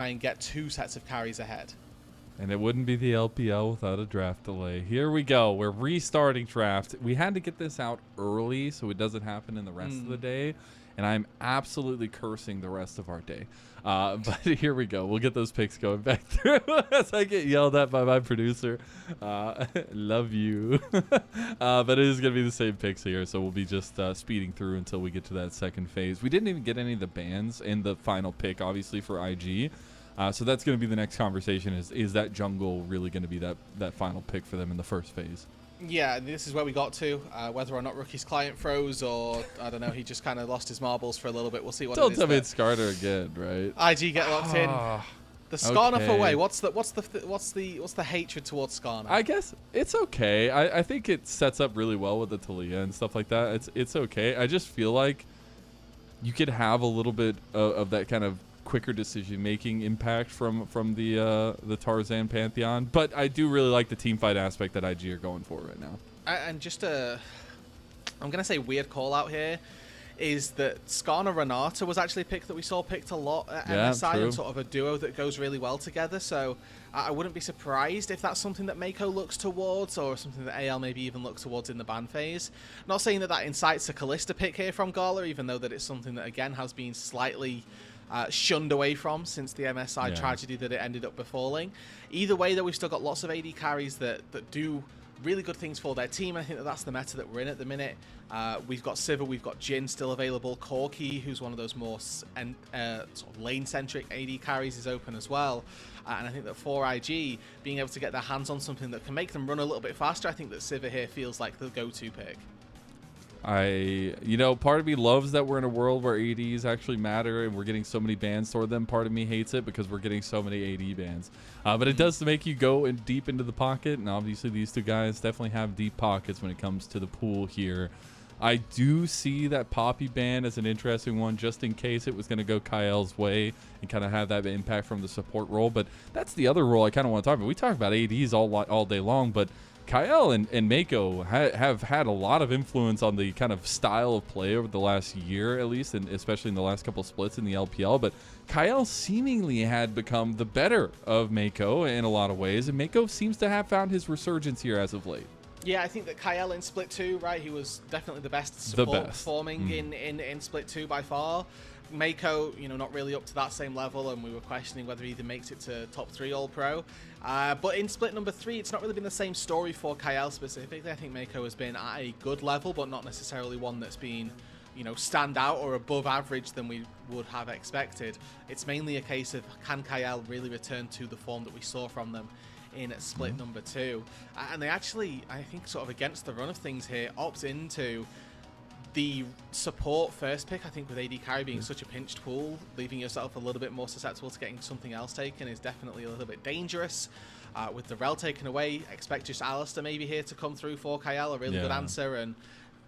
and get 2 sets of carries ahead. And it wouldn't be the LPL without a draft delay. Here we go. We're restarting draft. We had to get this out early so it doesn't happen in the rest of the day. And I'm absolutely cursing the rest of our day. But here we go. We'll get those picks going back through as I get yelled at by my producer. Love you. But it is going to be the same picks here. So we'll be just speeding through until we get to that second phase. We didn't even get any of the bans in the final pick, obviously, for IG. So that's going to be the next conversation is that jungle really going to be that final pick for them in the first phase? Yeah, this is where we got to. Whether or not Rookie's client froze or, I don't know, he just kind of lost his marbles for a little bit. We'll see what it is. Don't tell me it's Skarner again, right? IG get locked in. The Skarner for way. What's the hatred towards Skarner? I guess it's okay. I think it sets up really well with the Talia and stuff like that. It's okay. I just feel like you could have a little bit of that kind of quicker decision-making impact from the Tarzan Pantheon, but I do really like the team fight aspect that IG are going for right now. And just I'm gonna say weird call out here is that Skarner Renata was actually a pick that we saw picked a lot at MSI, and sort of a duo that goes really well together. So I wouldn't be surprised if that's something that Meiko looks towards, or something that AL maybe even looks towards in the ban phase. Not saying that incites a Kalista pick here from Gala, even though that it's something that again has been slightly shunned away from since the MSI tragedy that it ended up befalling. Either way, though, we've still got lots of AD carries that do really good things for their team. I think that's the meta that we're in at the minute. We've got Sivir, we've got Jhin still available. Corki, who's one of those more sort of lane-centric AD carries, is open as well. And I think that for IG, being able to get their hands on something that can make them run a little bit faster, I think that Sivir here feels like the go-to pick. Part of me loves that we're in a world where ADs actually matter and we're getting so many bans toward them. Part of me hates it because we're getting so many AD bans. But it does make you go deep into the pocket, and obviously these two guys definitely have deep pockets when it comes to the pool here. I do see that Poppy ban as an interesting one, just in case it was going to go Kael's way and kind of have that impact from the support role. But that's the other role I kind of want to talk about. We talk about ADs all day long, but Kael and Meiko have had a lot of influence on the kind of style of play over the last year, at least, and especially in the last couple splits in the LPL. But Kael seemingly had become the better of Meiko in a lot of ways, and Meiko seems to have found his resurgence here as of late. Yeah, I think that Kael in Split 2, right, he was definitely the best support performing in Split 2 by far. Meiko, not really up to that same level, and we were questioning whether he even makes it to top 3 All-Pro. But in split number 3, it's not really been the same story for Kael specifically. I think Meiko has been at a good level, but not necessarily one that's been, stand out or above average than we would have expected. It's mainly a case of, can Kael really return to the form that we saw from them in split number 2? And they actually, I think, sort of against the run of things here, opt into the support first pick. I think with AD carry being such a pinched pool, leaving yourself a little bit more susceptible to getting something else taken is definitely a little bit dangerous. With the Rel taken away, expect just Alistair maybe here to come through for Kael, a really good answer, and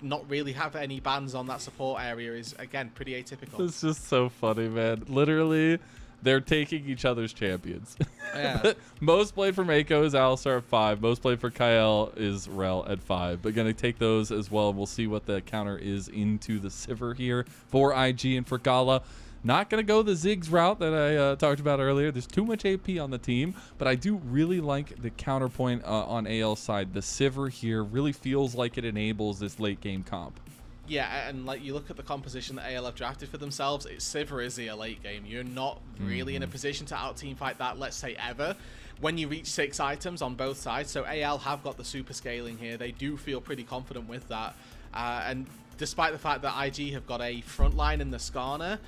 not really have any bans on that support area is, again, pretty atypical. It's just so funny, man. Literally, they're taking each other's champions. Yeah. Most played for Meiko is Alistar at 5. Most played for Kael is Rel at 5. But going to take those as well. We'll see what the counter is into the Sivir here for IG and for Gala. Not going to go the Ziggs route that I talked about earlier. There's too much AP on the team. But I do really like the counterpoint on AL's side. The Sivir here really feels like it enables this late game comp. Yeah, and like you look at the composition that AL have drafted for themselves, it's Sivir Izzy a late game. You're not really in a position to out-team fight that, let's say, ever, when you reach 6 items on both sides. So AL have got the super scaling here. They do feel pretty confident with that. And despite the fact that IG have got a front line in the Skarner,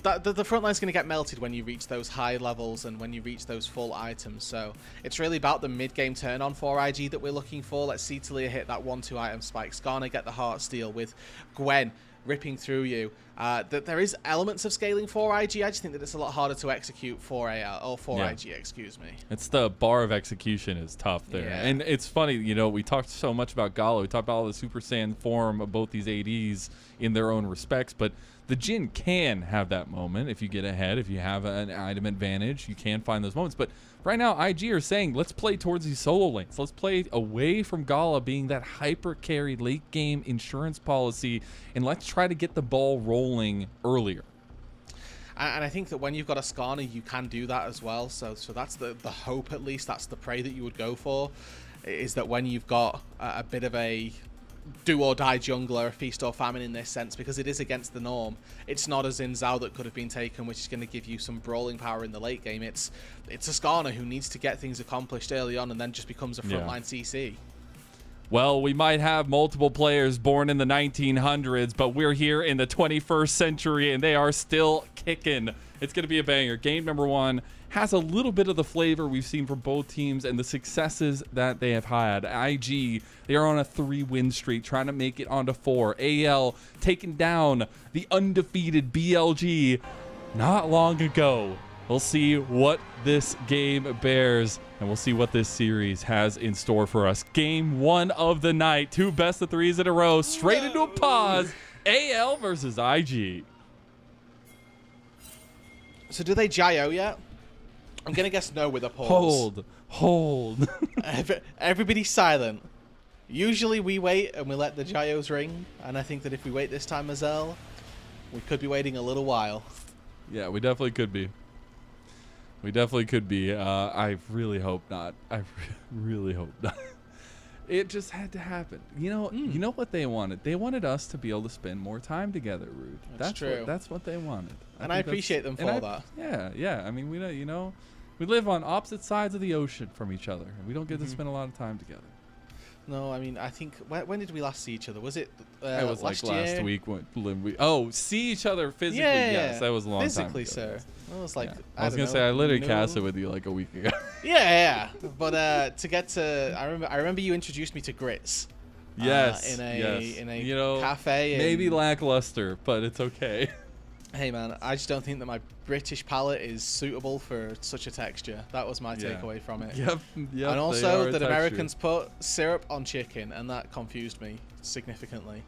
the front line's going to get melted when you reach those high levels and when you reach those full items. So it's really about the mid-game turn-on for IG that we're looking for. Let's see Talia hit that 1-2 item spike. Skarner get the heart steal with Gwen ripping through you. That there is elements of scaling for IG. I just think that it's a lot harder to execute for AL, or for IG, excuse me. It's the bar of execution is tough there. Yeah. And it's funny, we talked so much about Gala. We talked about all the Super Saiyan form of both these ADs in their own respects, but the Jhin can have that moment if you get ahead, if you have an item advantage, you can find those moments. But right now, IG are saying, let's play towards these solo lanes. Let's play away from Gala being that hyper carry late game insurance policy, and let's try to get the ball rolling earlier. And I think that when you've got a Skarner, you can do that as well. So that's the hope, at least. That's the prey that you would go for, is that when you've got a bit of a do-or-die jungler, a feast or famine in this sense, because it is against the norm. It's not as in Zao that could have been taken, which is going to give you some brawling power in the late game. It's a Skarner who needs to get things accomplished early on and then just becomes a frontline CC. Well, we might have multiple players born in the 1900s, but we're here in the 21st century, and they are still kicking. It's going to be a banger. Game number 1 has a little bit of the flavor we've seen from both teams and the successes that they have had. IG, they are on a 3-win streak, trying to make it onto 4. AL taking down the undefeated BLG not long ago. We'll see what this game bears, and we'll see what this series has in store for us. Game 1 of the night, 2 best-of-3s in a row, straight into a pause. AL versus IG. So do they Gyro yet? I'm going to guess no with a pause. Hold. Everybody's silent. Usually we wait and we let the Gyros ring, and I think that if we wait this time, Mazel, we could be waiting a little while. Yeah, we definitely could be. We definitely could be. I really hope not. I really hope not. It just had to happen. You know what they wanted? They wanted us to be able to spend more time together, Rude. That's true. That's what they wanted. And I appreciate them for that. Yeah. I mean, we live on opposite sides of the ocean from each other, and we don't get to spend a lot of time together. No, I mean, I think when did we last see each other? Was it? It was last last week when see each other physically. Yeah, yes, that was a long physically, time ago. sir. I was like, I was gonna say I literally cast it with you like a week ago. Yeah. But to get to, I remember you introduced me to grits. Yes. In a cafe. Maybe lackluster, but it's okay. Hey man, I just don't think that my British palate is suitable for such a texture. That was my takeaway from it. Yep. And also that Americans put syrup on chicken, and that confused me significantly.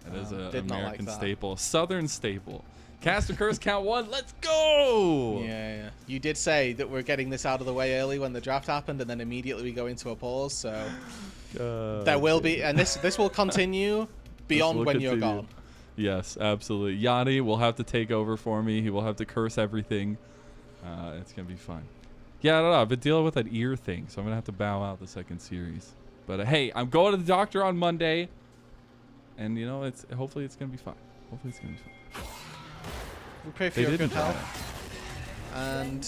That is an American staple, Southern staple. Cast a curse, count 1. Let's go. Yeah. You did say that we're getting this out of the way early when the draft happened, and then immediately we go into a pause. So there will be, and this will continue beyond when you're gone. Yes, absolutely. Yanni will have to take over for me. He will have to curse everything. It's going to be fun. Yeah, I don't know. I've been dealing with that ear thing, so I'm going to have to bow out the second series. But hey, I'm going to the doctor on Monday. And, hopefully it's going to be fine. Hopefully it's going to be fine. We pray for your good health. And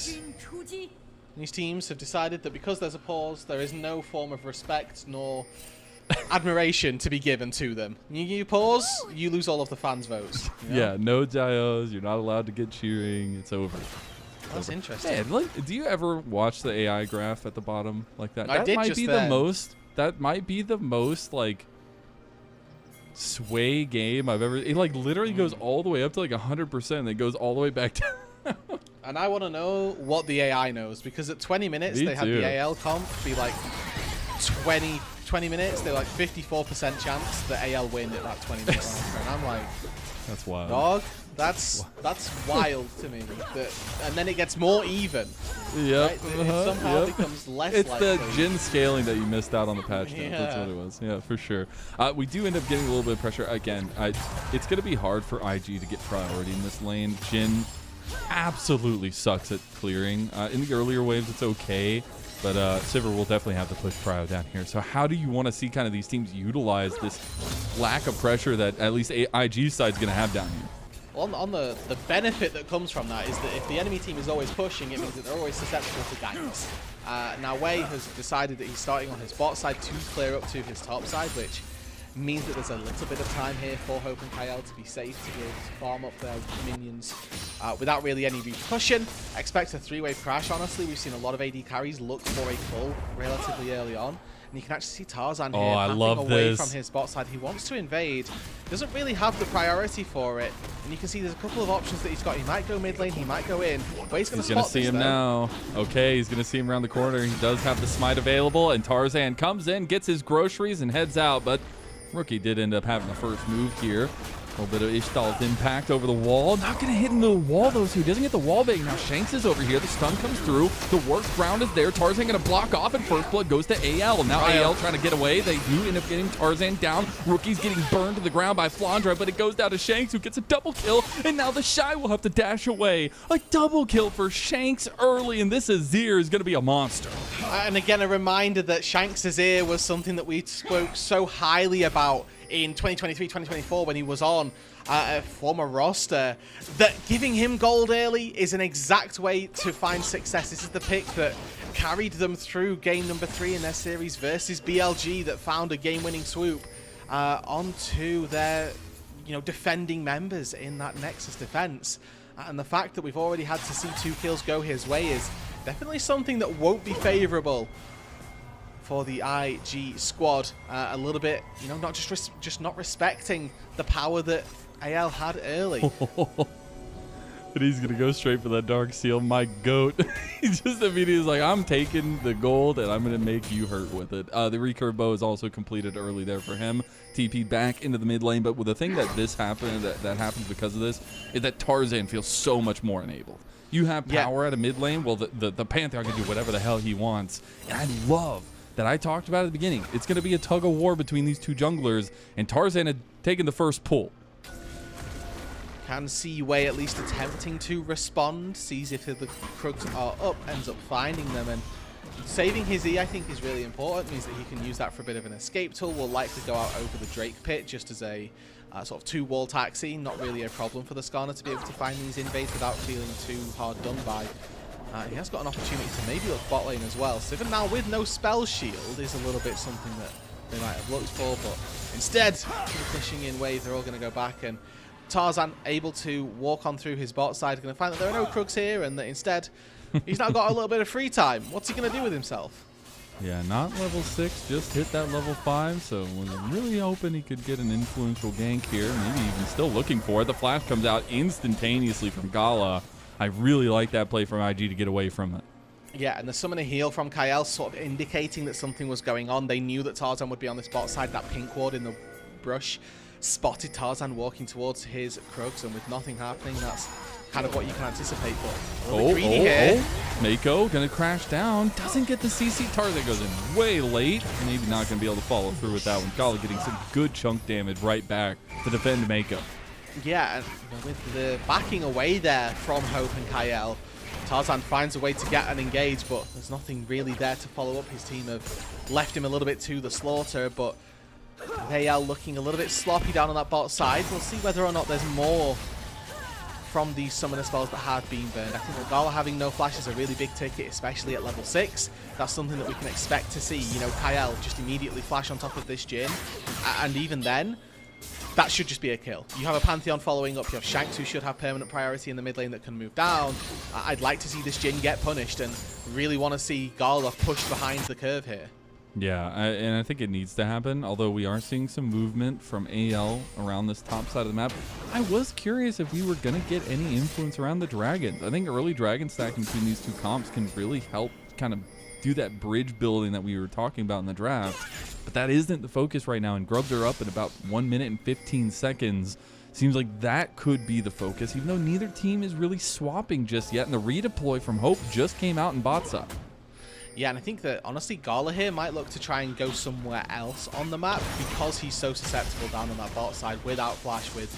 these teams have decided that because there's a pause, there is no form of respect nor admiration to be given to them. You pause, you lose all of the fans' votes. Yeah, no Gyos. You're not allowed to get cheering. It's over. That's interesting. Man, do you ever watch the AI graph at the bottom like that? I did might just be then. That might be the most like sway game I've ever. It like literally goes all the way up to like 100%, and then goes all the way back down. And I want to know what the AI knows, because at 20 minutes they had the AL comp be like 20 minutes, they're like 54% chance that AL win at that 20 minute mark. And I'm like, that's wild. Dog, that's wild to me. And then it gets more even. Yep. Right? It somehow becomes less It's likely. the Jin scaling that you missed out on the patch notes. That's what it was. Yeah, for sure. We do end up getting a little bit of pressure. Again, it's going to be hard for IG to get priority in this lane. Jin absolutely sucks at clearing. In the earlier waves, it's okay. But Sivir will definitely have to push Prio down here. So how do you want to see kind of these teams utilize this lack of pressure that at least IG's side is going to have down here? On the benefit that comes from that is that if the enemy team is always pushing, it means that they're always susceptible to ganks. Now Wei has decided that he's starting on his bot side to clear up to his top side, which means that there's a little bit of time here for Hope and Kael to be safe, to be able to farm up their minions without really any repercussion. Expect a 3-wave crash, honestly. We've seen a lot of AD carries look for a pull relatively early on. And you can actually see Tarzan here passing away from his bot side. He wants to invade, doesn't really have the priority for it. And you can see there's a couple of options that he's got. He might go mid lane, he might go in. Wei's going to spot see him now. Okay, he's going to see him around the corner. He does have the smite available, and Tarzan comes in, gets his groceries, and heads out. But Rookie did end up having the first move here. A little bit of Ishtal's impact over the wall. Not going to hit into the wall, though, so he doesn't get the wall bait. Now Shanks is over here. The stun comes through. The work round is there. Tarzan going to block off, and first blood goes to AL. Now AL trying to get away. They do end up getting Tarzan down. Rookie's getting burned to the ground by Flandre, but it goes down to Shanks, who gets a double kill, and now TheShy will have to dash away. A double kill for Shanks early, and this Azir is going to be a monster. And again, a reminder that Shanks' Azir was something that we spoke so highly about in 2023-2024 when he was on a former roster, that giving him gold early is an exact way to find success. This is the pick that carried them through game number 3 in their series versus BLG, that found a game-winning swoop onto their defending members in that Nexus defense. And the fact that we've already had to see 2 kills go his way is definitely something that won't be favorable for the IG squad. A little bit, not just not respecting the power that AL had early. But he's gonna go straight for that Dark Seal, my goat. He just immediately is like, I'm taking the gold and I'm gonna make you hurt with it. The recurve bow is also completed early there for him. TP back into the mid lane, but with the thing that happens because of this is that Tarzan feels so much more enabled. You have power at a mid lane, well the Pantheon can do whatever the hell he wants. And I love that I talked about at the beginning. It's gonna be a tug of war between these 2 junglers, and Tarzan had taken the first pull. Can see Wei at least attempting to respond, sees if the Krugs are up, ends up finding them, and saving his E I think is really important. Means that he can use that for a bit of an escape tool. Will likely go out over the Drake pit just as a sort of 2-wall taxi. Not really a problem for the Skarner to be able to find these invades without feeling too hard done by. He has got an opportunity to maybe look bot lane as well. So even now with no spell shield is a little bit something that they might have looked for, but instead, finishing in wave, they're all going to go back, and Tarzan able to walk on through his bot side, going to find that there are no Krugs here, and that instead he's now got a little bit of free time. What's he going to do with himself? Yeah, not level 6, just hit that level 5, so was really hoping he could get an influential gank here, maybe even still looking for it. The flash comes out instantaneously from Gala. I really like that play from IG to get away from it. Yeah, and the summoner heal from Kael sort of indicating that something was going on. They knew that Tarzan would be on this bot side. That pink ward in the brush spotted Tarzan walking towards his Krugs, and with nothing happening, that's kind of what you can anticipate. But Meiko gonna crash down, doesn't get the CC. Tarzan goes in way late, maybe not gonna be able to follow through with that one. Gala getting some good chunk damage right back to defend Meiko. Yeah, and with the backing away there from Hope and Kael, Tarzan finds a way to get an engage, but there's nothing really there to follow up. His team have left him a little bit to the slaughter, but they are looking a little bit sloppy down on that bot side. We'll see whether or not there's more from these summoner spells that have been burned. I think that Gala having no flash is a really big ticket, especially at level 6. That's something that we can expect to see. Kael just immediately flash on top of this Jhin, and even then, that should just be a kill. You have a Pantheon following up, you have Shanks who should have permanent priority in the mid lane that can move down. I'd like to see this Jhin get punished and really want to see Gala pushed behind the curve here. Yeah, and I think it needs to happen, although we are seeing some movement from AL around this top side of the map. I was curious if we were going to get any influence around the dragons. I think early dragon stacking between these 2 comps can really help kind of do that bridge building that we were talking about in the draft. But that isn't the focus right now, and Grubs are up at about 1 minute and 15 seconds. Seems like that could be the focus, even though neither team is really swapping just yet, and the redeploy from Hope just came out in bot side. Yeah, and I think that, honestly, Gala here might look to try and go somewhere else on the map because he's so susceptible down on that bot side without flash, with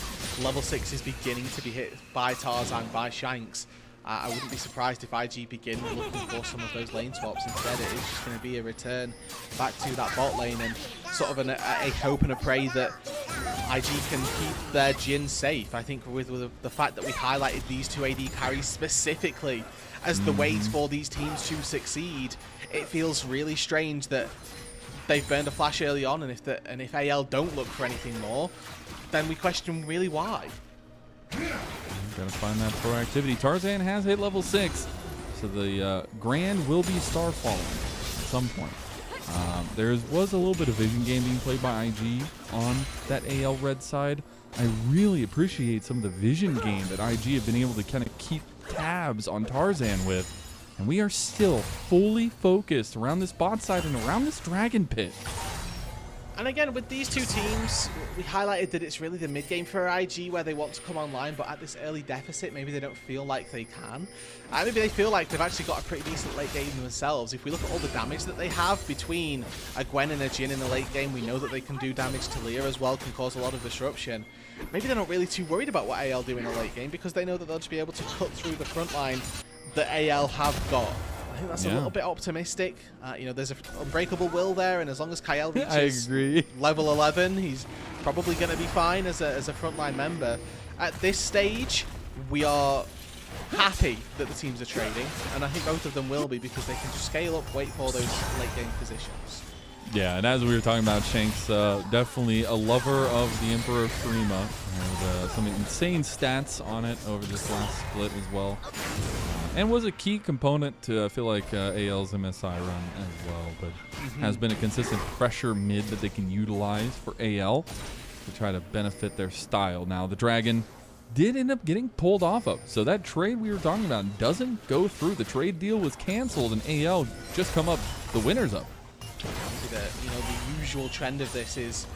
level 6 is beginning to be hit by Tarzan, by Shanks. I wouldn't be surprised if IG begin looking for some of those lane swaps. Instead, it is just going to be a return back to that bot lane and sort of a hope and a pray that IG can keep their Jhin safe. I think with the fact that we highlighted these 2 AD carries specifically as the ways for these teams to succeed, it feels really strange that they've burned a flash early on, and if AL don't look for anything more, then we question really why. Gotta find that proactivity. Tarzan has hit level 6, so the Grand will be star falling at some point. There was a little bit of vision game being played by IG on that AL red side. I really appreciate some of the vision game that IG have been able to kind of keep tabs on Tarzan with, and we are still fully focused around this bot side and around this dragon pit. And again, with these two teams, we highlighted that it's really the mid-game for IG where they want to come online, but at this early deficit, maybe they don't feel like they can. Maybe they feel like they've actually got a pretty decent late game themselves. If we look at all the damage that they have between a Gwen and a Jhin in the late game, we know that they can do damage to Leah as well, can cause a lot of disruption. Maybe they're not really too worried about what AL do in the late game because they know that they'll just be able to cut through the front line that AL have got. I think that's a little bit optimistic. You know, there's an unbreakable will there, and as long as Kael reaches level 11, he's probably going to be fine as a frontline member. At this stage, we are happy that the teams are trading, and I think both of them will be because they can just scale up, wait for those late game positions. Yeah, and as we were talking about, Shanks, definitely a lover of the Emperor Prima. And some insane stats on it over this last split as well. And was a key component to, I feel like, AL's MSI run as well. But has been a consistent pressure mid that they can utilize for AL to try to benefit their style. Now, the Dragon did end up getting pulled off of. So that trade we were talking about doesn't go through. The trade deal was canceled, and AL just come up the winners up. You know, the usual trend of this is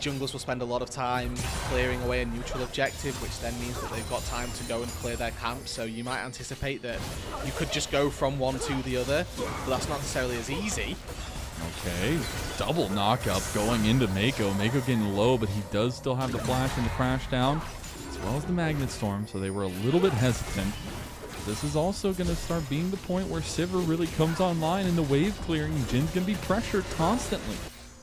junglers will spend a lot of time clearing away a neutral objective, which then means that they've got time to go and clear their camp. So you might anticipate that you could just go from one to the other, but that's not necessarily as easy. Okay, double knockup going into Meiko. Meiko getting low, but he does still have the flash and the crash down, as well as the Magnet Storm, so they were a little bit hesitant. This is also going to start being the point where Sivir really comes online in the wave clearing. Jin's going to be pressured constantly.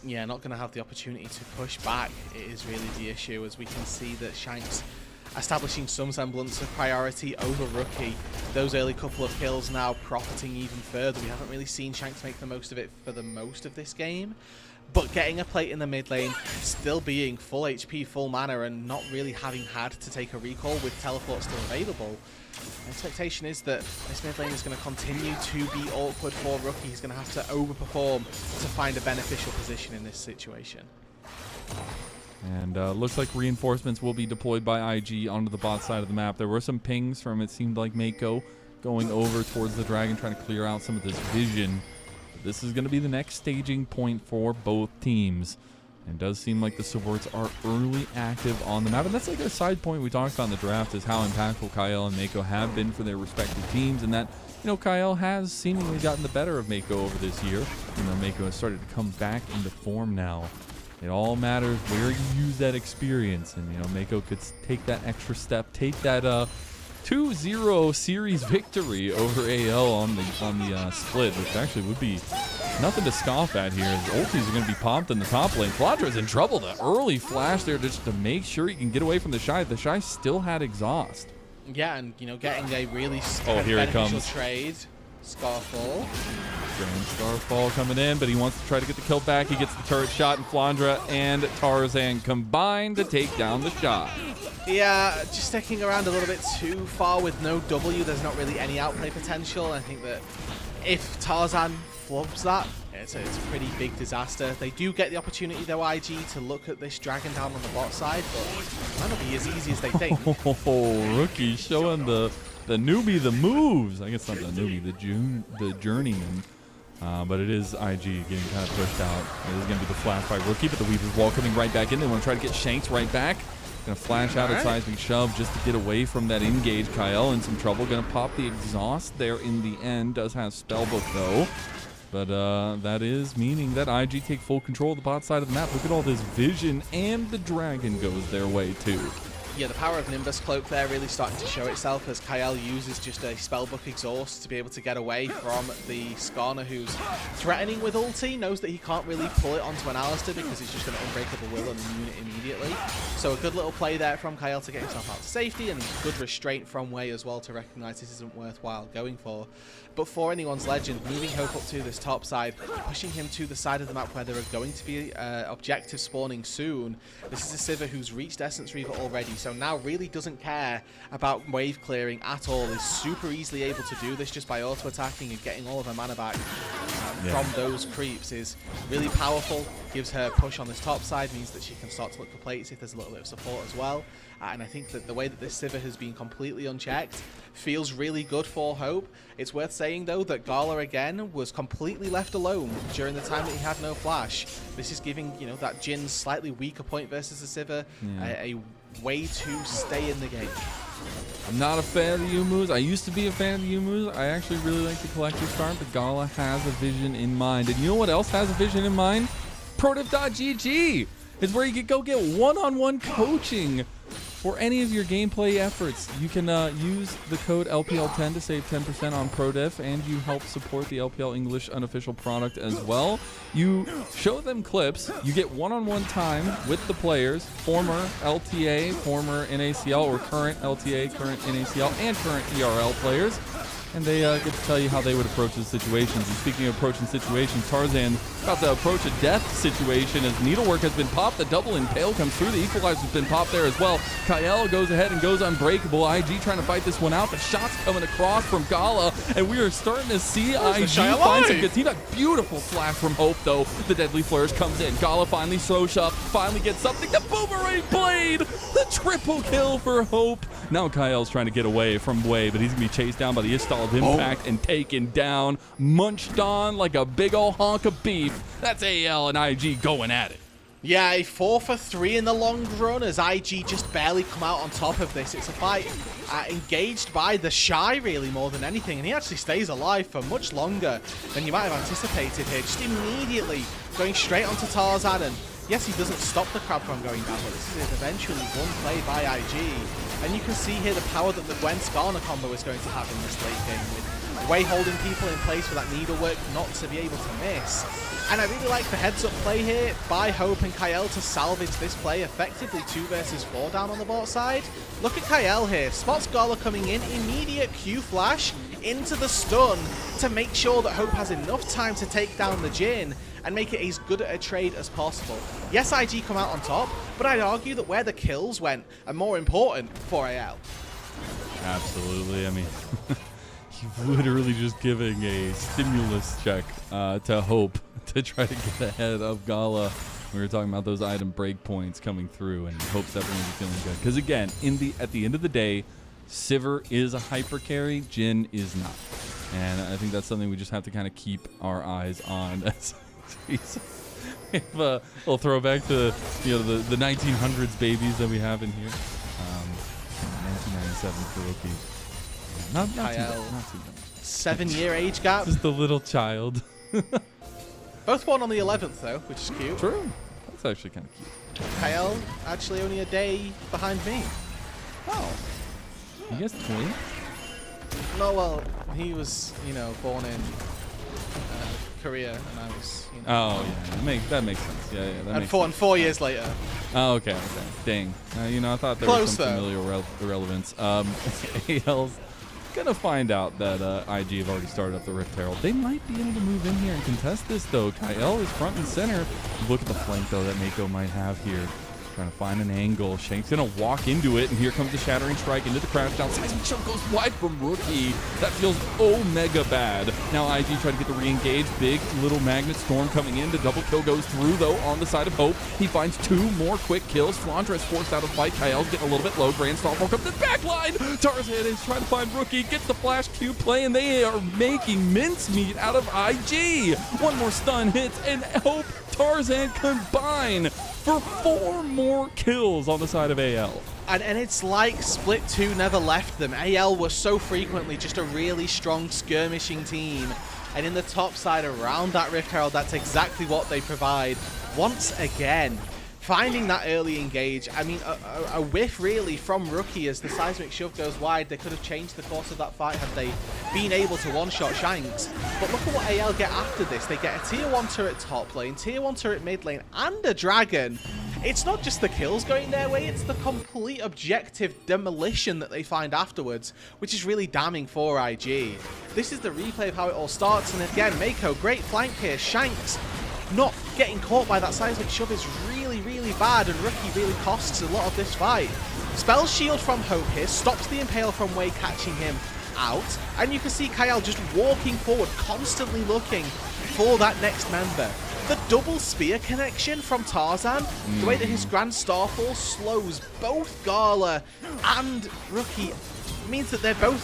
Yeah, not going to have the opportunity to push back. It is really the issue, as we can see that Shanks establishing some semblance of priority over Rookie. Those early couple of kills now profiting even further. We haven't really seen Shanks make the most of it for the most of this game. But getting a plate in the mid lane, still being full HP, full mana, and not really having had to take a recall with teleport still available. The expectation is that this mid lane is going to continue to be awkward for Rookie. He's going to have to overperform to find a beneficial position in this situation. And looks like reinforcements will be deployed by IG onto the bot side of the map. There were some pings from, it seemed like, Meiko going over towards the Dragon, trying to clear out some of this vision. This is going to be the next staging point for both teams. And it does seem like the supports are early active on the map. And that's like a side point we talked about in the draft, is how impactful Kael and Meiko have been for their respective teams. And that, you know, Kael has seemingly gotten the better of Meiko over this year. You know, Meiko has started to come back into form now. It all matters where you use that experience. And, you know, Meiko could take that extra step, take that 2-0 series victory over AL on the split, which actually would be nothing to scoff at here. His ultis are going to be popped in the top lane. Flandre is in trouble. The early flash there just to make sure he can get away from TheShy. TheShy still had exhaust. Yeah, and, you know, getting a really here it comes. trade. Scarfall. Grand Scarfall coming in, but he wants to try to get the kill back. He gets the turret shot, and Flandre and Tarzan combine to take down TheShy. Yeah, just sticking around a little bit too far with no W. There's not really any outplay potential. I think that if Tarzan flubs that, it's a pretty big disaster. They do get the opportunity, though, IG, to look at this Dragon down on the bot side, but it might not be as easy as they think. Oh, Rookie showing the newbie the moves. I guess not the newbie, the journeyman. But it is IG getting kind of pushed out. It is going to be the flash by Rookie, but the Weaver's Wall coming right back in. They want to try to get Shanks right back. Going to flash out at seismic shove just to get away from that engage. Kael in some trouble. Going to pop the exhaust there in the end. Does have Spellbook though. But that is meaning that IG take full control of the bot side of the map. Look at all this vision, and the Dragon goes their way too. Yeah, the power of Nimbus Cloak there really starting to show itself as Kael uses just a Spellbook Exhaust to be able to get away from the Skarner, who's threatening with ulti, knows that he can't really pull it onto an Alistar because he's just going to Unbreakable Will on the unit immediately. So a good little play there from Kael to get himself out to safety, and good restraint from Wei as well to recognize this isn't worthwhile going for. But for anyone's legend, moving Hope up to this top side, pushing him to the side of the map where there are going to be objectives spawning soon. This is a Sivir who's reached Essence Reaver already, so now really doesn't care about wave clearing at all. Is super easily able to do this just by auto attacking and getting all of her mana back from those creeps. Is really powerful. Gives her a push on this top side, means that she can start to look for plates if there's a little bit of support as well. And I think that the way that this Sivir has been completely unchecked feels really good for Hope. It's worth saying, though, that Gala, again, was completely left alone during the time that he had no flash. This is giving, you know, that Jin's slightly weaker point versus the Sivir a way to stay in the game. I'm not a fan of the Yumus. I used to be a fan of the Yumus. I actually really like the collector's card, but Gala has a vision in mind. And you know what else has a vision in mind? Protiv.gg is where you can go get one-on-one coaching for any of your gameplay efforts. You can use the code LPL10 to save 10% on ProDiff, and you help support the LPL English unofficial product as well. You show them clips, you get one-on-one time with the players, former LTA, former NACL, or current LTA, current NACL, and current ERL players. And they get to tell you how they would approach the situations. And speaking of approaching situations, Tarzan about to approach a death situation as Needlework has been popped. The double impale comes through. The equalizer has been popped there as well. Kael goes ahead and goes unbreakable. IG trying to fight this one out. The shots coming across from Gala, and we are starting to see IG find some good team. A beautiful flash from Hope, though. The deadly flourish comes in. Gala finally throws up, finally gets something. The boomerang blade! The triple kill for Hope. Now Kael's trying to get away from Way, but he's going to be chased down by the Istall of Impact and taken down, munched on like a big old honk of beef. That's AL and IG going at it. Yeah, a 4 for 3 in the long run as IG just barely come out on top of this. It's a fight engaged by TheShy really more than anything, and he actually stays alive for much longer than you might have anticipated here. Just immediately going straight onto Tarzan, and yes, he doesn't stop the crowd from going down, but this is eventually one play by IG. And you can see here the power that the Gwen-Skarner combo is going to have in this late game, with Way holding people in place for that needlework not to be able to miss. And I really like the heads-up play here by Hope and Kael to salvage this play, effectively 2 versus 4 down on the bot side. Look at Kael here, spots Gala coming in, immediate Q flash into the stun to make sure that Hope has enough time to take down the Jin and make it as good at a trade as possible. Yes, IG come out on top, but I'd argue that where the kills went are more important for AL. Absolutely. I mean, you're literally just giving a stimulus check to Hope to try to get ahead of Gala. We were talking about those item breakpoints coming through, and Hope's definitely feeling good. Because again, at the end of the day, Sivir is a hyper carry, Jin is not. And I think that's something we just have to kind of keep our eyes on. Jeez. We have a little throwback to the 1900s babies that we have in here. 1997 for rookie. Not too bad. 7-year age gap. Just a little child. Both born on the 11th though, which is cute. True. That's actually kind of cute. Kael actually only a day behind me. Oh. You guys twin? No, well, he was, born in Korea, and I was, Oh, yeah, that makes sense. Yeah, that makes sense. And 4 years later. Oh, okay. Dang. I thought there was some familial irrelevance. AL's gonna find out that IG have already started up the Rift Herald. They might be able to move in here and contest this, though. Kael is front and center. Look at the flank, though, that Meiko might have here. Trying to find an angle. Shanks gonna walk into it, and here comes the Shattering Strike into the crash down. Seismic Show goes wide from Rookie. That feels mega bad. Now IG trying to get the re-engage. Big little Magnet Storm coming in. The double kill goes through, though, on the side of Hope. He finds 2 more quick kills. Flandre is forced out of fight. Kael's getting a little bit low. Grand Stormfall comes in backline. Tarzan is trying to find Rookie. Gets the flash Q play, and they are making mincemeat out of IG. One more stun hits, and Hope Tarzan combine for 4 more kills on the side of AL. And it's like Split 2 never left them. AL was so frequently just a really strong skirmishing team. And in the top side around that Rift Herald, that's exactly what they provide. Once again, finding that early engage. I mean, a whiff really from Rookie as the Seismic Shove goes wide. They could have changed the course of that fight had they been able to one-shot Shanks. But look at what AL get after this. They get a tier 1 turret top lane, tier 1 turret mid lane, and a dragon. It's not just the kills going their way, it's the complete objective demolition that they find afterwards, which is really damning for IG. This is the replay of how it all starts, and again, Meiko, great flank here. Shanks not getting caught by that Seismic Shove is really, really bad, and Rookie really costs a lot of this fight. Spell Shield from Hope here, stops the Impale from Way catching him out, and you can see Kael just walking forward, constantly looking for that next member. The double spear connection from Tarzan, the way that his Grand Starfall slows both Gala and Rookie means that they're both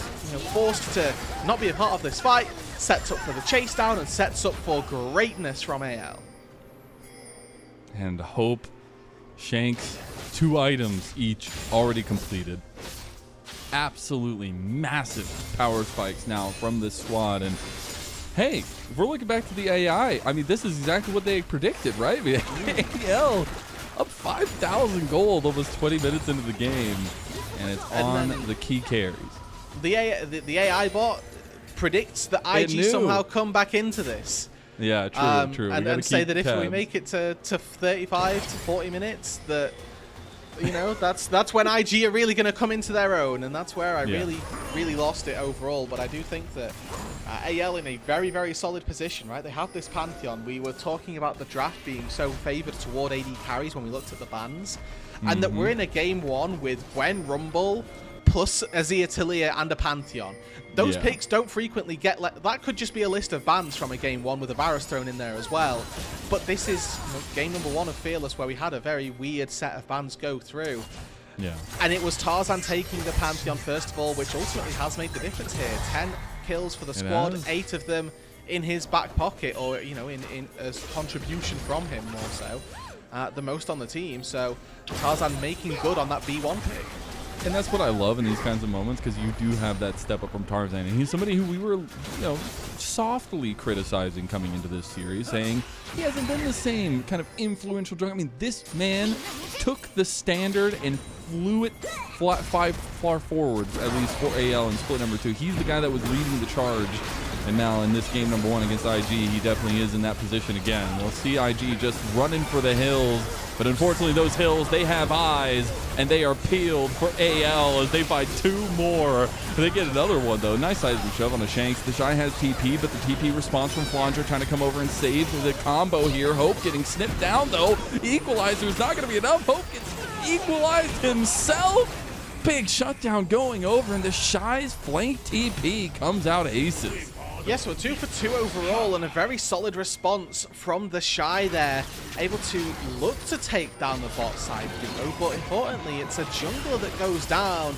forced to not be a part of this fight, sets up for the chase down, and sets up for greatness from AL. And Hope, Shanks, 2 items each already completed. Absolutely massive power spikes now from this squad. And hey, if we're looking back to the AI, I mean, this is exactly what they predicted, right? I mean, AL up 5,000 gold almost 20 minutes into the game, and it's on the key carries. The AI bot predicts that IG somehow come back into this. Yeah, true. And say that if we make it to 35 to 40 minutes, that that's when IG are really going to come into their own, and that's where I really lost it overall. But I do think that AL in a very, very solid position, right? They have this Pantheon. We were talking about the draft being so favored toward AD carries when we looked at the bans, and that we're in a game 1 with Gwen, Rumble, plus Azir, Talia, and a Pantheon. Those picks don't frequently get that could just be a list of bans from a game 1 with a Varus thrown in there as well. But this is game number 1 of Fearless, where we had a very weird set of bans go through. Yeah. And it was Tarzan taking the Pantheon first of all, which ultimately has made the difference here. 10 kills for the squad, 8 of them in his back pocket, or in as contribution from him more so. The most on the team. So Tarzan making good on that B1 pick. And that's what I love in these kinds of moments, because you do have that step up from Tarzan. And he's somebody who we were, softly criticizing coming into this series, saying he hasn't been the same kind of influential jungler. I mean, this man took the standard and flew it far forwards, at least for AL in split number 2. He's the guy that was leading the charge. And now in this game number 1 against IG, he definitely is in that position again. We'll see IG just running for the hills. But unfortunately, those hills, they have eyes, and they are peeled for AL as they find 2 more. They get another one, though. Nice item shove on a Shanks. TheShy has TP, but the TP response from Flandre trying to come over and save the combo here. Hope getting snipped down, though. Equalizer is not going to be enough. Hope gets equalized himself. Big shutdown going over, and TheShy's flank TP comes out aces. Yes, we're 2 for 2 overall, and a very solid response from TheShy there. Able to look to take down the bot side duo, but importantly, it's a jungler that goes down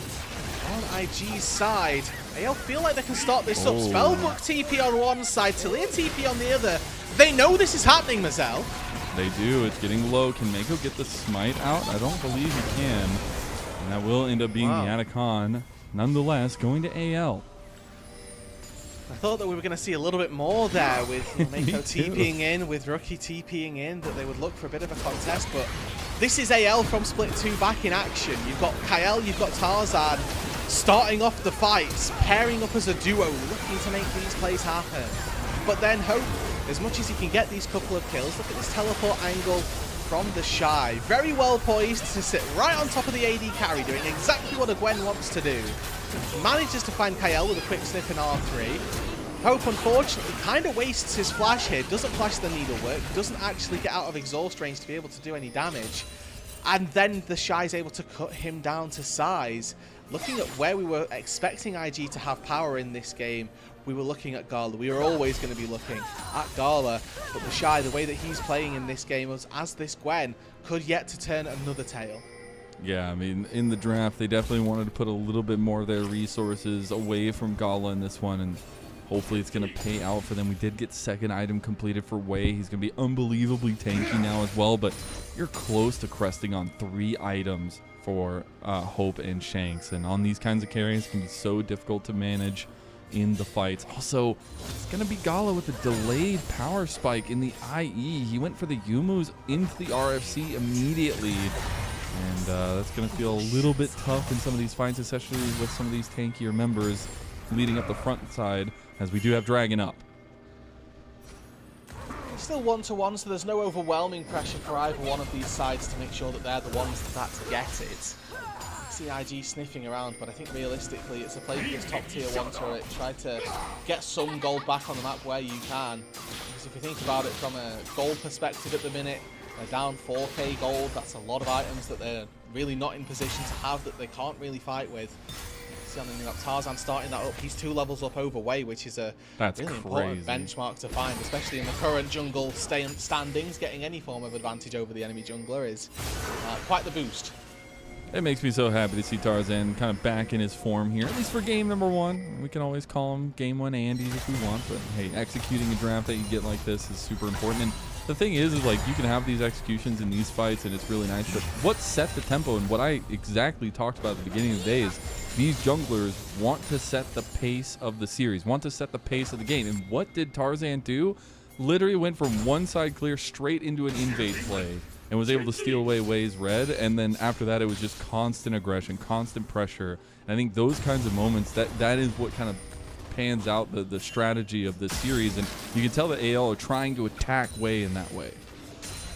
on IG's side. AL feel like they can start this up. Spellbook TP on one side, Talia TP on the other. They know this is happening, Mazel. They do. It's getting low. Can Meiko get the smite out? I don't believe he can. And that will end up being the Anaconda. Nonetheless, going to AL. I thought that we were going to see a little bit more there with Meiko TPing in, with Rookie TPing in, that they would look for a bit of a contest, but this is AL from Split 2 back in action. You've got Kael, you've got Tarzan starting off the fights, pairing up as a duo, looking to make these plays happen. But then Hope, as much as he can get these couple of kills, look at this teleport angle from TheShy. Very well poised to sit right on top of the AD carry, doing exactly what a Gwen wants to do. Manages to find Kael with a quick sniff in R3. Hope, unfortunately, kind of wastes his flash here. Doesn't flash the needlework. Doesn't actually get out of exhaust range to be able to do any damage. And then TheShy is able to cut him down to size. Looking at where we were expecting IG to have power in this game, we were looking at Gala. We were always going to be looking at Gala. But TheShy, the way that he's playing in this game as this Gwen, could yet to turn another tail. Yeah, I mean, in the draft, they definitely wanted to put a little bit more of their resources away from Gala in this one, and hopefully it's going to pay out for them. We did get second item completed for Wei. He's going to be unbelievably tanky now as well, but you're close to cresting on 3 items for Hope and Shanks, and on these kinds of carries, it can be so difficult to manage in the fights. Also, it's going to be Gala with a delayed power spike in the IE. He went for the Yumus into the RFC immediately. And that's going to feel a little bit tough in some of these fights, especially with some of these tankier members leading up the front side, as we do have Dragon up. It's still 1-to-1, so there's no overwhelming pressure for either one of these sides to make sure that they're the ones that get it. I see IG sniffing around, but I think realistically it's a play for this top tier 1 turret. Try to get some gold back on the map where you can. Because if you think about it from a gold perspective at the minute, they're down 4k gold. That's a lot of items that they're really not in position to have, that they can't really fight with. See, you've got Tarzan starting that up. He's 2 levels up over Wei, which is a really important benchmark to find, especially in the current jungle standings. Getting any form of advantage over the enemy jungler is quite the boost. It makes me so happy to see Tarzan kind of back in his form here, at least for game number 1. We can always call him game 1 Andes if we want, but hey, executing a draft that you get like this is super important. And the thing is like you can have these executions in these fights and it's really nice, but what set the tempo and what I exactly talked about at the beginning of the day is these junglers want to set the pace of the series, want to set the pace of the game. And what did Tarzan do? Literally went from one side clear straight into an invade play and was able to steal away Wei's red, and then after that it was just constant aggression, constant pressure. And I think those kinds of moments, that is what kind of pans out the strategy of this series, and you can tell that AL are trying to attack Wei in that way.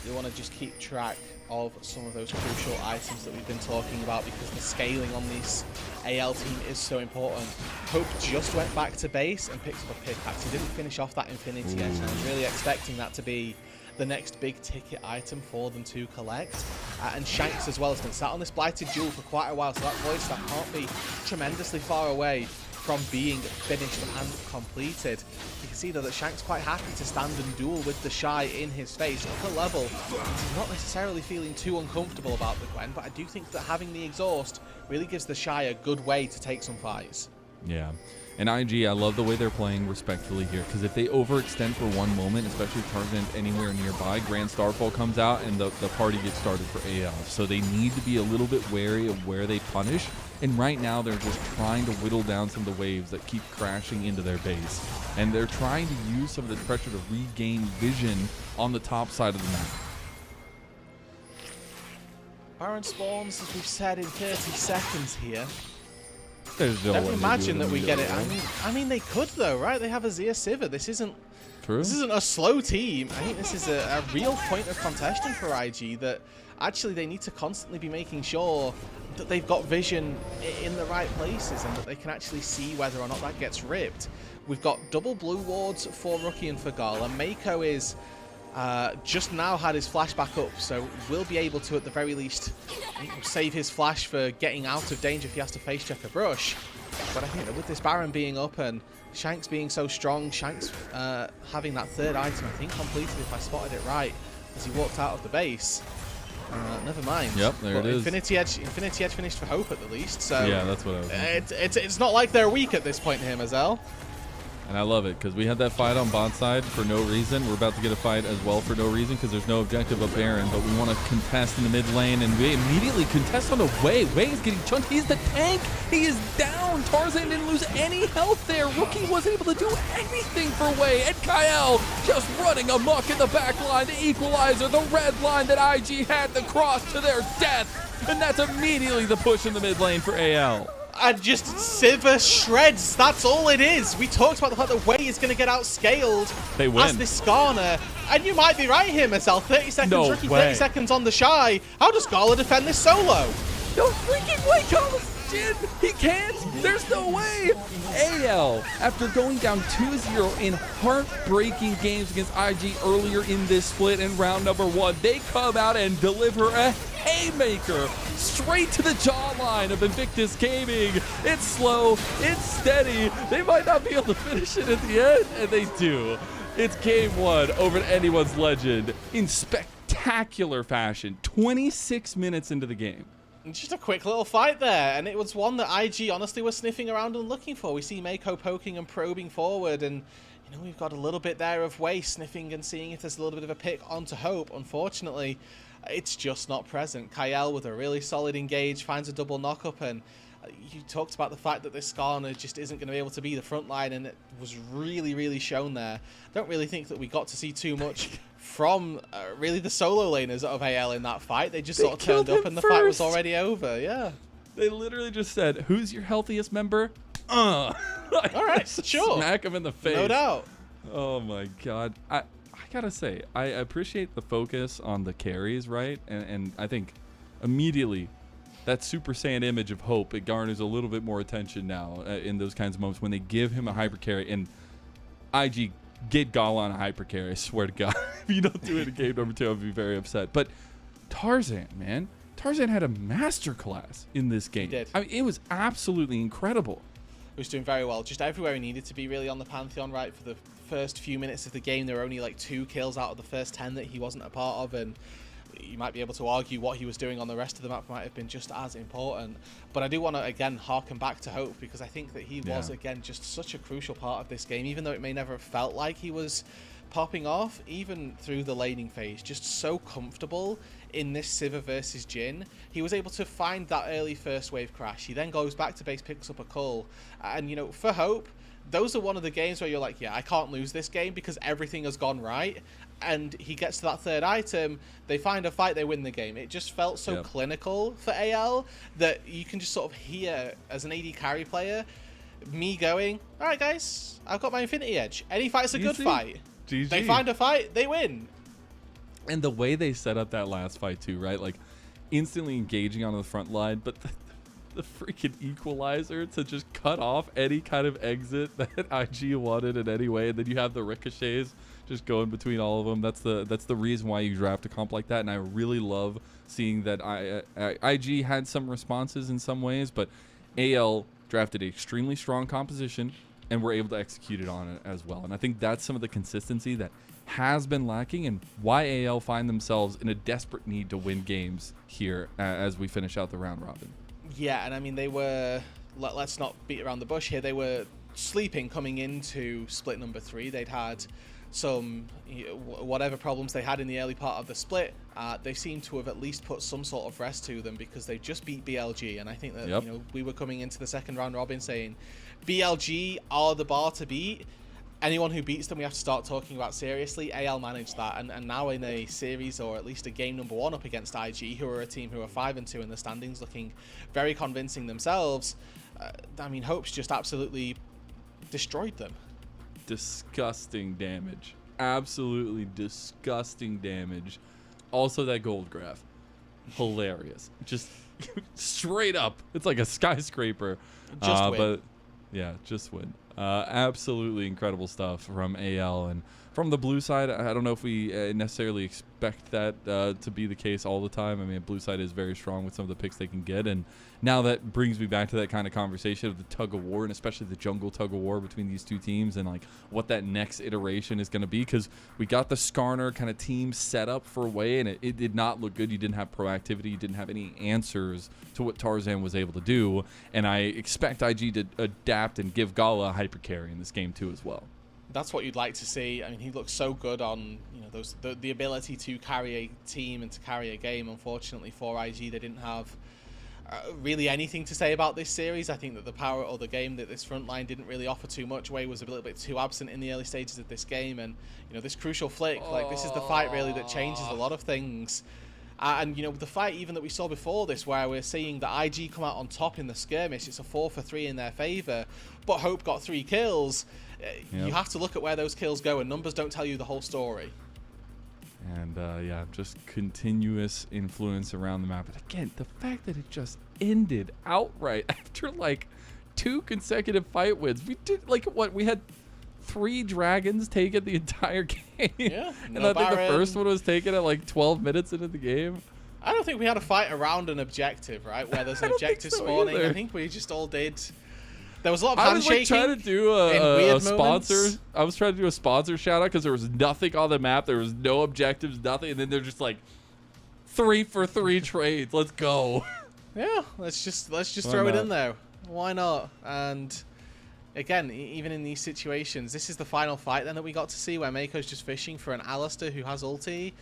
You want to just keep track of some of those crucial items that we've been talking about, because the scaling on this AL team is so important. Hope just went back to base and picked up a pickaxe. He didn't finish off that Infinity Edge, and I was really expecting that to be the next big ticket item for them to collect. And Shanks as well has been sat on this Blighted Jewel for quite a while, so that voice that can't be tremendously far away from being finished and completed. You can see though that Shanks quite happy to stand and duel with TheShy in his face. Upper level, he's not necessarily feeling too uncomfortable about the Gwen, but I do think that having the exhaust really gives TheShy a good way to take some fights. Yeah. And IG, I love the way they're playing respectfully here, because if they overextend for one moment, especially if Tarzan's anywhere nearby, Grand Starfall comes out and the party gets started for AL. So they need to be a little bit wary of where they punish. And right now they're just trying to whittle down some of the waves that keep crashing into their base. And they're trying to use some of the pressure to regain vision on the top side of the map. Baron spawns, as we've said, in 30 seconds here. There's no Don't imagine that we get it. I mean, they could though, right? They have a Zia Sivir. This isn't a slow team. I think this is a real point of contention for IG, that actually they need to constantly be making sure that they've got vision in the right places and that they can actually see whether or not that gets ripped. We've got double blue wards for Rookie and for Gala. Meiko is just now had his flash back up, so will be able to at the very least save his flash for getting out of danger if he has to face check a brush. But I think that with this Baron being up and Shanks being so strong, Shanks having that third item, I think completed if I spotted it right as he walked out of the base. Never mind. Yep, there it is. Infinity Edge finished for Hope at the least. So yeah, that's what I was thinking. It's not like they're weak at this point here, Mazel. And I love it, because we had that fight on bot side for no reason. We're about to get a fight as well for no reason, because there's no objective of Baron, but we want to contest in the mid lane, and we immediately contest on the Wei. Wei is getting chunked. He's the tank. He is down. Tarzan didn't lose any health there. Rookie wasn't able to do anything for Wei. And Kael just running amok in the back line. The equalizer, the red line that IG had to cross to their death. And that's immediately the push in the mid lane for AL. And just Sivir shreds. That's all it is. We talked about the fact that Wei is going to get outscaled as this Skarner. And you might be right here, Mazel. 30 seconds, no Rookie, way. 30 seconds on TheShy. How does Gala defend this solo? No freaking way, Gala's Jin. He can't. There's no way. AL, after going down 2-0 in heartbreaking games against IG earlier in this split in round number 1, they come out and deliver a haymaker straight to the jawline of Invictus Gaming. It's slow, it's steady. They might not be able to finish it at the end, and they do. It's game 1 over to anyone's legend in spectacular fashion. 26 minutes into the game. Just a quick little fight there, and it was one that IG honestly was sniffing around and looking for. We see Meiko poking and probing forward, and you know, we've got a little bit there of Wei sniffing and seeing if there's a little bit of a pick onto Hope. Unfortunately, it's just not present. Kael with a really solid engage finds a double knock-up, and you talked about the fact that this Skarner just isn't going to be able to be the front line, and it was really, really shown there. Don't really think that we got to see too much from really the solo laners of AL in that fight. They just sort of turned up and the fight was already over. Yeah. They literally just said, "Who's your healthiest member?" All right, sure. Smack him in the face. No doubt. Oh my god. I gotta say, I appreciate the focus on the carries, right? And I think immediately that Super Saiyan image of Hope, it garners a little bit more attention now in those kinds of moments when they give him a hyper carry. And IG, get Gala on a hyper carry, I swear to God. If you don't do it in game number 2, I'll be very upset. But Tarzan, man. Tarzan had a masterclass in this game. He did. I mean, it was absolutely incredible. He was doing very well. Just everywhere he needed to be really on the Pantheon, right? For the first few minutes of the game, there were only like 2 kills out of the first 10 that he wasn't a part of. And you might be able to argue what he was doing on the rest of the map might have been just as important. But I do want to, again, harken back to Hope, because I think that he was, again, just such a crucial part of this game, even though it may never have felt like he was popping off, even through the laning phase, just so comfortable in this Sivir versus Jhin. He was able to find that early first wave crash. He then goes back to base, picks up a cull. And, you know, for Hope, those are one of the games where you're like, yeah, I can't lose this game because everything has gone right. And he gets to that third item, they find a fight, they win the game. It just felt so clinical for AL that you can just sort of hear, as an AD carry player, me going, all right, guys, I've got my Infinity Edge. Any fight's a good fight. GG. They find a fight, they win. And the way they set up that last fight too, right? Like instantly engaging on the front line, but the freaking equalizer to just cut off any kind of exit that IG wanted in any way. And then you have the ricochets just going between all of them. That's the reason why you draft a comp like that. And I really love seeing that IG had some responses in some ways, but AL drafted an extremely strong composition and were able to execute it on it as well. And I think that's some of the consistency that has been lacking and why AL find themselves in a desperate need to win games here as we finish out the round robin. Yeah, and I mean, they were, let's not beat around the bush here, they were sleeping coming into split number 3. They'd had some, whatever problems they had in the early part of the split, they seem to have at least put some sort of rest to them because they just beat BLG. And I think that, you know, we were coming into the second round robin saying BLG are the bar to beat. Anyone who beats them, we have to start talking about seriously. AL managed that, and now in a series, or at least a game number 1 up against IG, who are a team who are 5-2 in the standings, looking very convincing themselves. I mean, Hope's just absolutely destroyed them. Disgusting damage. Absolutely disgusting damage. Also, that gold graph. Hilarious. Just straight up. It's like a skyscraper. Just win. But yeah, just win. Absolutely incredible stuff from AL. And from the blue side, I don't know if we necessarily expect that to be the case all the time. I mean, blue side is very strong with some of the picks they can get. And now that brings me back to that kind of conversation of the tug of war, and especially the jungle tug of war between these two teams and like what that next iteration is going to be. Because we got the Skarner kind of team set up for a way, and it did not look good. You didn't have proactivity. You didn't have any answers to what Tarzan was able to do. And I expect IG to adapt and give Gala a hyper carry in this game too as well. That's what you'd like to see. I mean, he looks so good on, you know, the ability to carry a team and to carry a game. Unfortunately for IG, they didn't have really anything to say about this series. I think that the power or the game that this front line didn't really offer too much. Wei was a little bit too absent in the early stages of this game, and you know, this crucial flick, like this is the fight really that changes a lot of things. And you know, the fight even that we saw before this, where we're seeing the IG come out on top in the skirmish, it's a 4-for-3 in their favor, but Hope got 3 kills. You have to look at where those kills go, and numbers don't tell you the whole story. And yeah, just continuous influence around the map. But again, the fact that it just ended outright after like 2 consecutive fight wins. We did like what we had 3 dragons taken the entire game. Yeah, and I think the first one was taken at like 12 minutes into the game. I don't think we had a fight around an objective, right? Where there's an objective spawning. Either. I think we just all did. There was a lot of handshaking. I was like trying to do a sponsor. I was trying to do a sponsor shout out because there was nothing on the map. There was no objectives, nothing. And then they're just like 3-for-3 trades. Let's go. Yeah, let's just throw it in there. Why not? And again, even in these situations, this is the final fight then that we got to see where Meiko's just fishing for an Alistair who has ulti.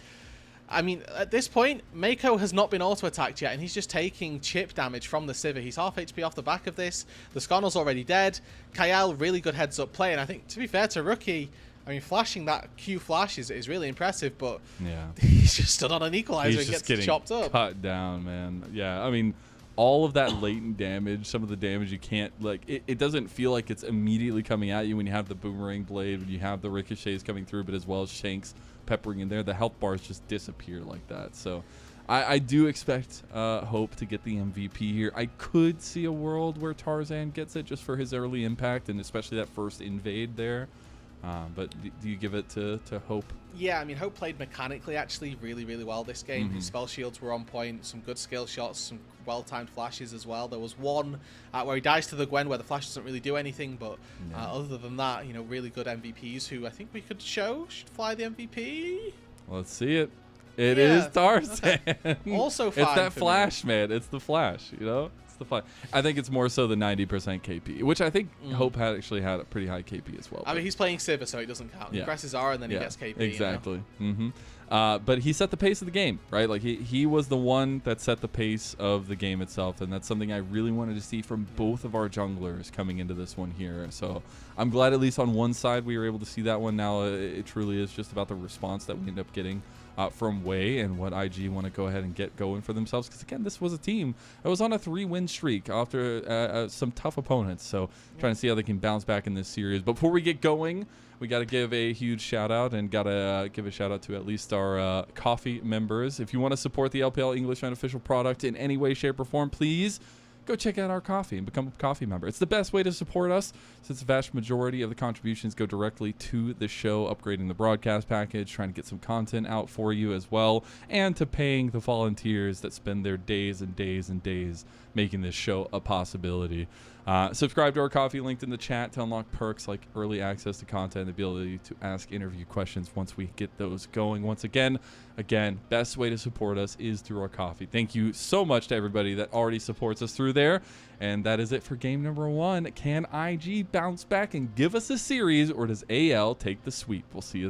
I mean, at this point, Meiko has not been auto-attacked yet, and he's just taking chip damage from the Sivir. He's half HP off the back of this. The Skarner's already dead. Kael, really good heads-up play, and I think, to be fair to Rookie, I mean, flashing that Q flash is really impressive, but yeah, he's just stood on an equalizer and gets chopped up. Cut down, man. Yeah, I mean, all of that latent damage, some of the damage you can't, like, it doesn't feel like it's immediately coming at you when you have the boomerang blade, when you have the ricochets coming through, but as well as Shanks peppering in there, the health bars just disappear like that. So I do expect Hope to get the MVP here. I could see a world where Tarzan gets it just for his early impact and especially that first invade there. But do you give it to Hope? Yeah, I mean, Hope played mechanically actually really, really well this game. His spell shields were on point, some good skill shots, some well-timed flashes as well. There was one where he dies to the Gwen where the flash doesn't really do anything, but other than that, you know, really good MVPs who I think we could show should fly the MVP. Let's see it. It is Tarzan. Okay. Also fine. It's that for flash, me. man. It's the flash, you know? It's the flash. I think it's more so the 90% KP, which I think Hope had actually had a pretty high KP as well. I mean, he's playing Sivir, so it doesn't count. He presses R and then he gets KP. Exactly. You know? But he set the pace of the game, right? Like he was the one that set the pace of the game itself, and that's something I really wanted to see from both of our junglers coming into this one here. So I'm glad at least on one side we were able to see that one. Now it truly is just about the response that we end up getting from Wei and what IG want to go ahead and get going for themselves. Because again, this was a team that was on a 3-win streak after some tough opponents. So trying to see how they can bounce back in this series. But before we get going, we got to give a huge shout out and got to give a shout out to at least our coffee members. If you want to support the LPL English unofficial product in any way, shape, or form, please go check out our coffee and become a coffee member. It's the best way to support us since the vast majority of the contributions go directly to the show, upgrading the broadcast package, trying to get some content out for you as well, and to paying the volunteers that spend their days and days and days making this show a possibility. Subscribe to our coffee, linked in the chat, to unlock perks like early access to content, the ability to ask interview questions once we get those going. Once again, best way to support us is through our coffee. Thank you so much to everybody that already supports us through there. And that is it for game number 1. Can IG bounce back and give us a series, or does AL take the sweep? We'll see you